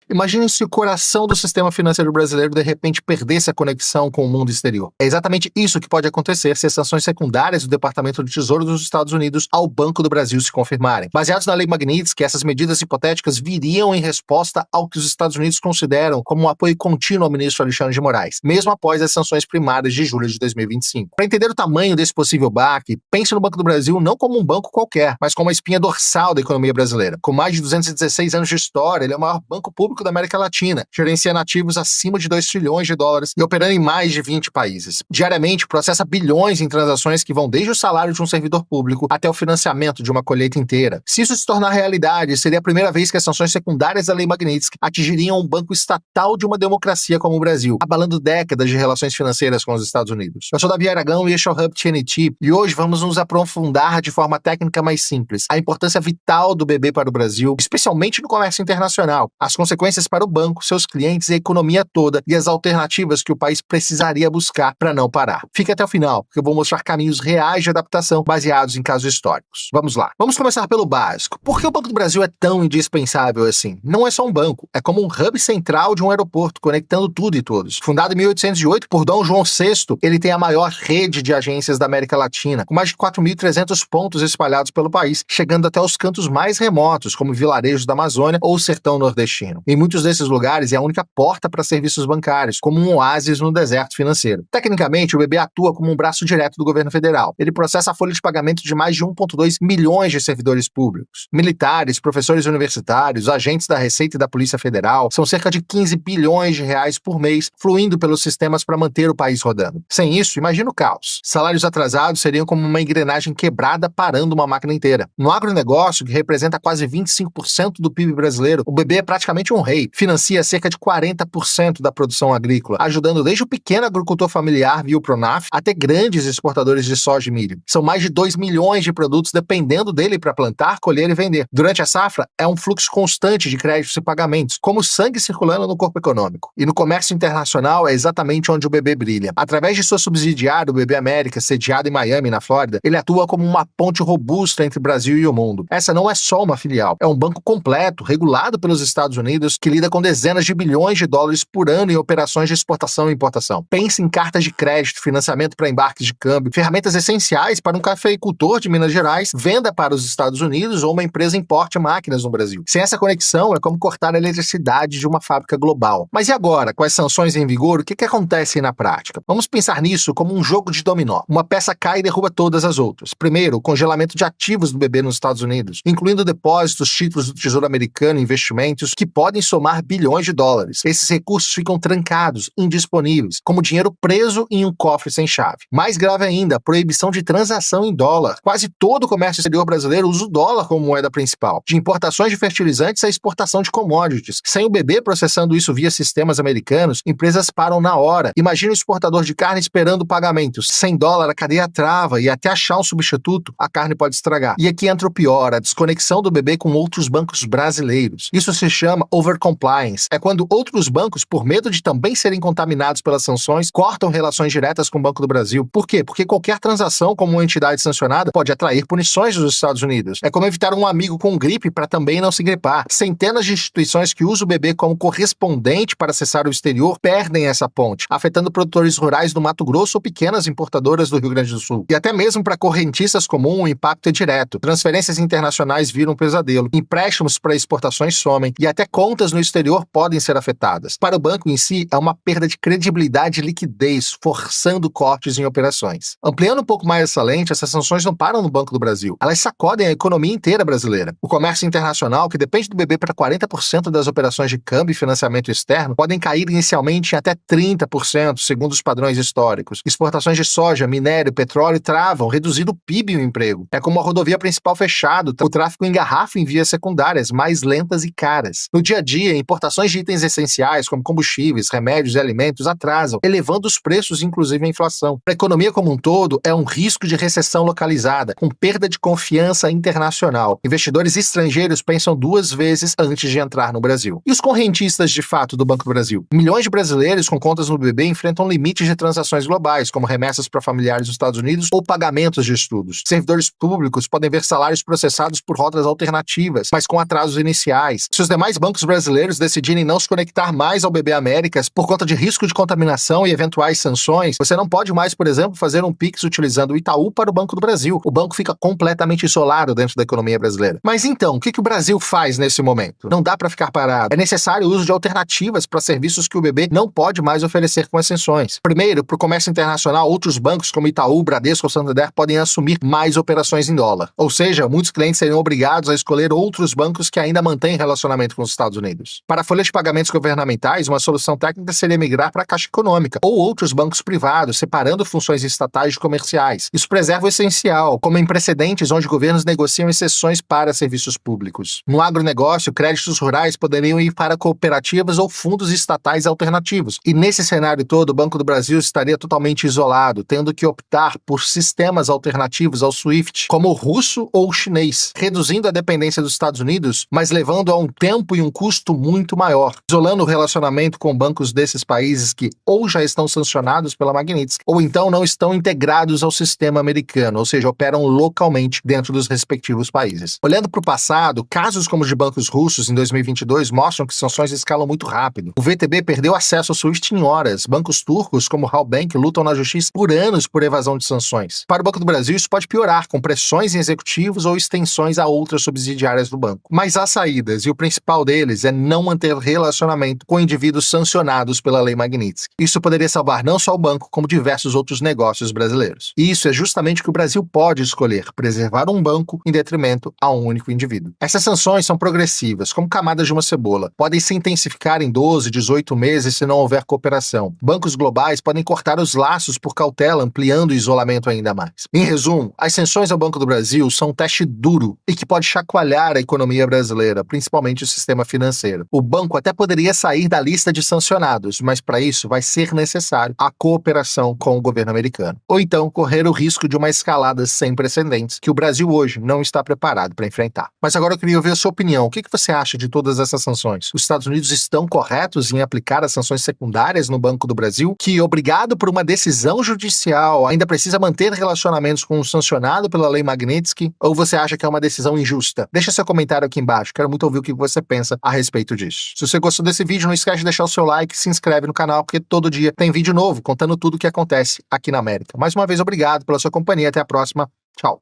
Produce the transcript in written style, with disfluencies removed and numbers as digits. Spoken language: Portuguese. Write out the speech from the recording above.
Imagine se o coração do sistema financeiro brasileiro de repente perdesse a conexão com o mundo exterior. É exatamente isso que pode acontecer se as sanções secundárias do Departamento do Tesouro dos Estados Unidos ao Banco do Brasil se confirmarem. Baseados na Lei Magnitsky, essas medidas hipotéticas viriam em resposta ao que os Estados Unidos consideram como um apoio contínuo ao ministro Alexandre de Moraes, mesmo após as sanções primárias de julho de 2025. Para entender o tamanho desse possível baque, pense no Banco do Brasil não como um banco qualquer, mas como a espinha dorsal da economia brasileira. Com mais de 216 anos de história, ele é o maior banco público da América Latina, gerenciando ativos acima de 2 trilhões de dólares e operando em mais de 20 países. Diariamente, processa bilhões em transações que vão desde o salário de um servidor público até o financiamento de uma colheita inteira. Se isso se tornar realidade, seria a primeira vez que as sanções secundárias da Lei Magnitsky atingiriam um banco estatal de uma democracia como o Brasil, abalando décadas de relações financeiras com os Estados Unidos. Eu sou Davi Aragão e este é o Hub TNT, e hoje vamos nos aprofundar de forma técnica mais simples a importância vital do BB para o Brasil, especialmente no comércio internacional, as consequências para o banco, seus clientes e a economia toda e as alternativas que o país precisaria buscar para não parar. Fique até o final, porque eu vou mostrar caminhos reais de adaptação baseados em casos históricos. Vamos lá. Vamos começar pelo básico. Por que o Banco do Brasil é tão indispensável assim? Não é só um banco, é como um hub central de um aeroporto, conectando tudo e todos. Fundado em 1808 por Dom João VI, ele tem a maior rede de agências da América Latina, com mais de 4.300 pontos espalhados pelo país, chegando até os cantos mais remotos, como vilarejos da Amazônia ou o sertão nordestino. Em muitos desses lugares é a única porta para serviços bancários, como um oásis no deserto financeiro. Tecnicamente, o BB atua como um braço direto do governo federal. Ele processa a folha de pagamento de mais de 1,2 milhões de servidores públicos. Militares, professores universitários, agentes da Receita e da Polícia Federal, são cerca de 15 bilhões de reais por mês fluindo pelos sistemas para manter o país rodando. Sem isso, imagina o caos. Salários atrasados seriam como uma engrenagem quebrada parando uma máquina inteira. No agronegócio, que representa quase 25% do PIB brasileiro, o BB é praticamente um rei. Financia cerca de 40% da produção agrícola, ajudando desde o pequeno agricultor familiar via o Pronaf até grandes exportadores de soja e milho. São mais de 2 milhões de produtos dependendo dele para plantar, colher e vender. Durante a safra, é um fluxo constante de créditos e pagamentos, como sangue circulando no corpo econômico. E no comércio internacional é exatamente onde o BB brilha. Através de sua subsidiária, o BB América, sediado em Miami, na Flórida, ele atua como uma ponte robusta entre o Brasil e o mundo. Essa não é só uma filial, é um banco completo, regulado pelos Estados Unidos, que lida com dezenas de bilhões de dólares por ano em operações de exportação e importação. Pense em cartas de crédito, financiamento para embarques de câmbio, ferramentas essenciais para um cafeicultor de Minas Gerais, venda para os Estados Unidos ou uma empresa importe máquinas no Brasil. Sem essa conexão, é como cortar a eletricidade de uma fábrica global. Mas e agora, com as sanções em vigor, o que acontece na prática? Vamos pensar nisso como um jogo de dominó. Uma peça cai e derruba todas as outras. Primeiro, o congelamento de ativos do BB nos Estados Unidos, incluindo depósitos, títulos do Tesouro Americano e investimentos que podem somar bilhões de dólares. Esses recursos ficam trancados, indisponíveis, como dinheiro preso em um cofre sem chave. Mais grave ainda, a proibição de transação em dólar. Quase todo o comércio exterior brasileiro usa o dólar como moeda principal, de importações de fertilizantes à exportação de commodities. Sem o BB processando isso via sistemas americanos, empresas param na hora. Imagine o exportador de carne esperando pagamentos. Sem dólar, a cadeia trava e até achar um substituto, a carne pode estragar. E aqui entra o pior, a desconexão do BB com outros bancos brasileiros. Isso se chama overcompliance. É quando outros bancos, por medo de também serem contaminados pelas sanções, cortam relações diretas com o Banco do Brasil. Por quê? Porque qualquer transação como uma entidade sancionada pode atrair punições dos Estados Unidos. É como evitar um amigo com gripe para também não se gripar. Centenas de instituições que usam o BB como correspondente para acessar o exterior perdem essa ponte, afetando produtores rurais do Mato Grosso ou pequenas importadoras do Rio Grande do Sul. E até mesmo para correntistas comuns, o impacto é direto. Transferências internacionais viram um pesadelo, empréstimos para exportações somem e até contas no exterior podem ser afetadas. Para o banco em si, é uma perda de credibilidade e liquidez, forçando cortes em operações. Ampliando um pouco mais essa lente, essas sanções não param no Banco do Brasil. Elas sacodem a economia inteira brasileira. O comércio internacional, que depende do BB para 40% das operações de câmbio e financiamento externo, podem cair inicialmente em até 30%, segundo os padrões históricos. Exportações de soja, minério, petróleo travam, reduzindo o PIB e o emprego. É como a rodovia principal fechado, o tráfego engarrafa em vias secundárias, mais lentas e caras. No dia a dia, importações de itens essenciais, como combustíveis, remédios e alimentos, atrasam, elevando os preços, inclusive a inflação. Para a economia como um todo, é um risco de recessão localizada, com perda de confiança internacional. Investidores estrangeiros pensam duas vezes antes de entrar no Brasil. E os correntistas, de fato, do Banco do Brasil? Milhões de brasileiros com contas no BB enfrentam limites de transações globais, como remessas para familiares dos Estados Unidos ou pagamentos de estudos. Servidores públicos podem ver salários processados por rotas alternativas, mas com atrasos iniciais. Se os demais bancos brasileiros decidirem não se conectar mais ao BB Américas por conta de risco de contaminação e eventuais sanções, você não pode mais, por exemplo, fazer um Pix utilizando o Itaú para o Banco do Brasil. O banco fica completamente isolado dentro da economia brasileira. Mas então, o que o Brasil faz nesse momento? Não dá para ficar parado. É necessário o uso de alternativas para serviços que o BB não pode mais oferecer com as sanções. Primeiro, para o comércio internacional, outros bancos como Itaú, Bradesco ou Santander podem assumir mais operações em dólar. Ou seja, muitos clientes seriam obrigados a escolher outros bancos que ainda mantêm relacionamento com os Estados Unidos. Para folhas de pagamentos governamentais, uma solução técnica seria migrar para a Caixa Econômica ou outros bancos privados, separando funções estatais de comerciais. Isso preserva o essencial, como em precedentes onde governos negociam exceções para serviços públicos. No agronegócio, créditos rurais poderiam ir para cooperativas ou fundos estatais alternativos. E nesse cenário todo, o Banco do Brasil estaria totalmente isolado, tendo que optar por sistemas alternativos ao SWIFT, como o russo ou o chinês, reduzindo a dependência dos Estados Unidos, mas levando a um tempo e um custo muito maior, isolando o relacionamento com bancos desses países que ou já estão sancionados pela Magnitsky, ou então não estão integrados ao sistema americano, ou seja, operam localmente dentro dos respectivos países. Olhando para o passado, casos como os de bancos russos em 2022 mostram que sanções escalam muito rápido. O VTB perdeu acesso ao SWIFT em horas. Bancos turcos como o Halkbank lutam na justiça por anos por evasão de sanções. Para o Banco do Brasil, isso pode piorar, com pressões em executivos ou extensões a outras subsidiárias do banco. Mas há saídas, e o principal deles é não manter relacionamento com indivíduos sancionados pela lei Magnitsky. Isso poderia salvar não só o banco, como diversos outros negócios brasileiros. E isso é justamente o que o Brasil pode escolher, preservar um banco em detrimento a um único indivíduo. Essas sanções são progressivas, como camadas de uma cebola. Podem se intensificar em 12, 18 meses se não houver cooperação. Bancos globais podem cortar os laços por cautela, ampliando o isolamento ainda mais. Em resumo, as sanções ao Banco do Brasil são um teste duro e que pode chacoalhar a economia brasileira, principalmente o sistema financeiro. O banco até poderia sair da lista de sancionados, mas para isso vai ser necessário a cooperação com o governo americano. Ou então correr o risco de uma escalada sem precedentes que o Brasil hoje não está preparado para enfrentar. Mas agora eu queria ouvir a sua opinião. O que você acha de todas essas sanções? Os Estados Unidos estão corretos em aplicar as sanções secundárias no Banco do Brasil, que, obrigado por uma decisão judicial, ainda precisa manter relacionamentos com o sancionado pela lei Magnitsky? Ou você acha que é uma decisão injusta? Deixa seu comentário aqui embaixo. Quero muito ouvir o que você pensa a respeito disso. Se você gostou desse vídeo, não esquece de deixar o seu like e se inscreve no canal, porque todo dia tem vídeo novo contando tudo o que acontece aqui na América. Mais uma vez, obrigado pela sua companhia. Até a próxima. Tchau.